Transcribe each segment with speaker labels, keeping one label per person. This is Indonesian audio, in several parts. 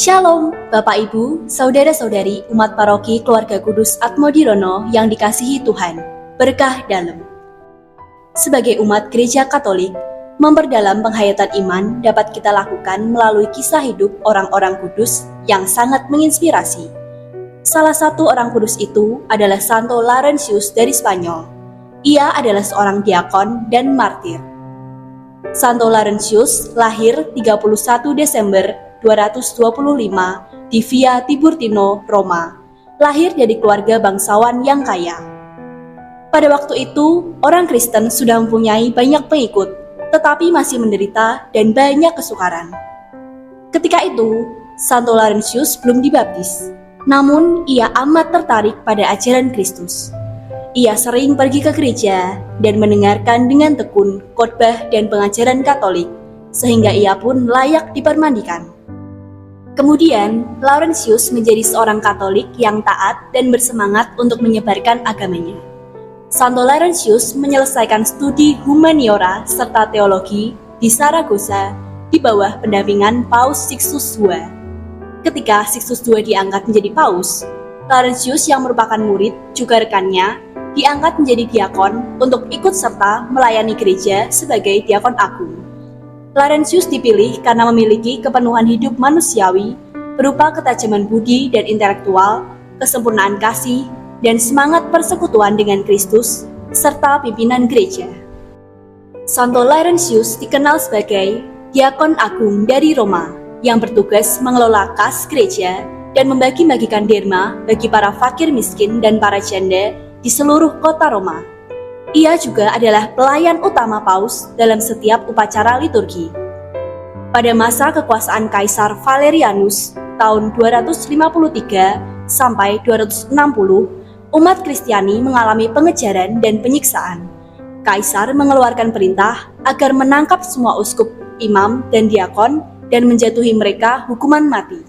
Speaker 1: Shalom, Bapak Ibu, Saudara-saudari umat paroki Keluarga Kudus Atmodirono yang dikasihi Tuhan, berkah dalam. Sebagai umat gereja Katolik, memperdalam penghayatan iman dapat kita lakukan melalui kisah hidup orang-orang kudus yang sangat menginspirasi. Salah satu orang kudus itu adalah Santo Laurentius dari Spanyol. Ia adalah seorang diakon dan martir. Santo Laurentius lahir 31 Desember 225 di Via Tiburtino, Roma. Lahir dari keluarga bangsawan yang kaya. Pada waktu itu, orang Kristen sudah mempunyai banyak pengikut, tetapi masih menderita dan banyak kesukaran. Ketika itu, Santo Laurentius belum dibaptis, namun ia amat tertarik pada ajaran Kristus. Ia sering pergi ke gereja dan mendengarkan dengan tekun khotbah dan pengajaran Katolik, sehingga ia pun layak dipermandikan. Kemudian, Laurentius menjadi seorang Katolik yang taat dan bersemangat untuk menyebarkan agamanya. Santo Laurentius menyelesaikan studi humaniora serta teologi di Saragossa di bawah pendampingan Paus Sixtus II. Ketika Sixtus II diangkat menjadi Paus, Laurentius yang merupakan murid juga rekannya diangkat menjadi diakon untuk ikut serta melayani gereja sebagai diakon agung. Laurentius dipilih karena memiliki kepenuhan hidup manusiawi berupa ketajaman budi dan intelektual, kesempurnaan kasih, dan semangat persekutuan dengan Kristus, serta pimpinan gereja. Santo Laurentius dikenal sebagai diakon agung dari Roma yang bertugas mengelola kas gereja dan membagi-bagikan derma bagi para fakir miskin dan para janda di seluruh kota Roma. Ia juga adalah pelayan utama Paus dalam setiap upacara liturgi. Pada masa kekuasaan Kaisar Valerianus tahun 253 sampai 260, umat Kristiani mengalami pengejaran dan penyiksaan. Kaisar mengeluarkan perintah agar menangkap semua uskup, imam, dan diakon dan menjatuhi mereka hukuman mati.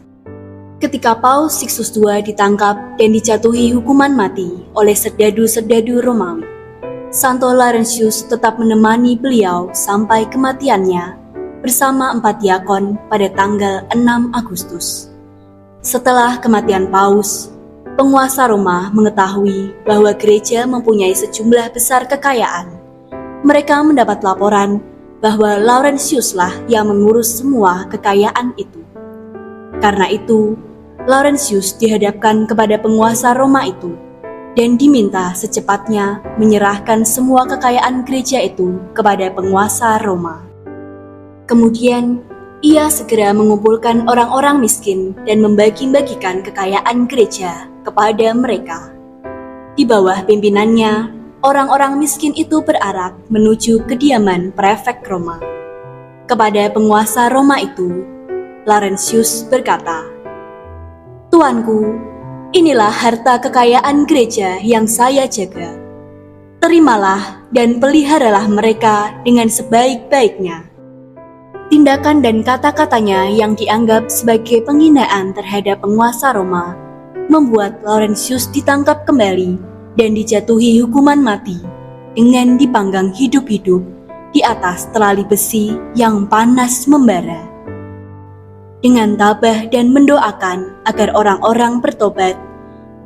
Speaker 1: Ketika Paus Sixtus II ditangkap dan dijatuhi hukuman mati oleh serdadu-serdadu Romawi, Santo Laurentius tetap menemani beliau sampai kematiannya bersama 4 diakon pada tanggal 6 Agustus. Setelah kematian Paus, penguasa Roma mengetahui bahwa gereja mempunyai sejumlah besar kekayaan. Mereka mendapat laporan bahwa Laurentiuslah yang mengurus semua kekayaan itu. Karena itu, Laurentius dihadapkan kepada penguasa Roma itu dan diminta secepatnya menyerahkan semua kekayaan gereja itu kepada penguasa Roma. Kemudian, ia segera mengumpulkan orang-orang miskin dan membagi-bagikan kekayaan gereja kepada mereka. Di bawah pimpinannya, orang-orang miskin itu berarak menuju kediaman prefek Roma. Kepada penguasa Roma itu, Laurentius berkata, "Tuanku, inilah harta kekayaan gereja yang saya jaga. Terimalah dan peliharalah mereka dengan sebaik-baiknya." Tindakan dan kata-katanya yang dianggap sebagai penghinaan terhadap penguasa Roma membuat Laurentius ditangkap kembali dan dijatuhi hukuman mati dengan dipanggang hidup-hidup di atas terali besi yang panas membara. Dengan tabah dan mendoakan agar orang-orang bertobat,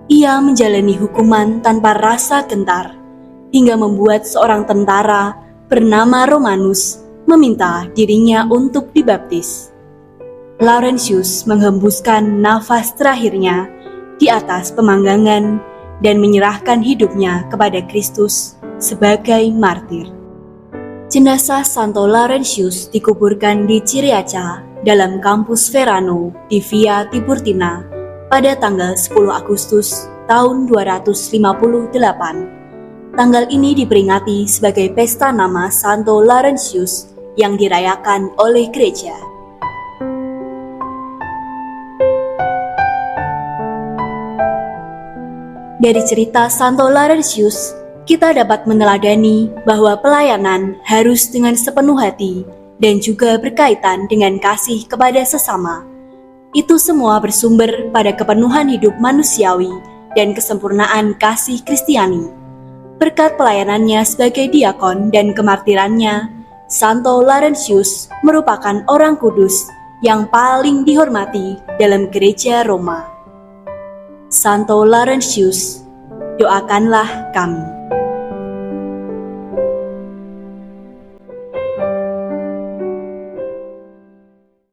Speaker 1: ia menjalani hukuman tanpa rasa gentar, hingga membuat seorang tentara bernama Romanus meminta dirinya untuk dibaptis. Laurentius menghembuskan nafas terakhirnya di atas pemanggangan dan menyerahkan hidupnya kepada Kristus sebagai martir. Jenazah Santo Laurentius dikuburkan di Ciriaca dalam kampus Verano di Via Tiburtina pada tanggal 10 Agustus tahun 258. Tanggal ini diperingati sebagai pesta nama Santo Laurentius yang dirayakan oleh gereja. Dari cerita Santo Laurentius, kita dapat meneladani bahwa pelayanan harus dengan sepenuh hati dan juga berkaitan dengan kasih kepada sesama. Itu semua bersumber pada kepenuhan hidup manusiawi dan kesempurnaan kasih Kristiani. Berkat pelayanannya sebagai diakon dan kemartirannya, Santo Laurentius merupakan orang kudus yang paling dihormati dalam Gereja Roma. Santo Laurentius, doakanlah kami.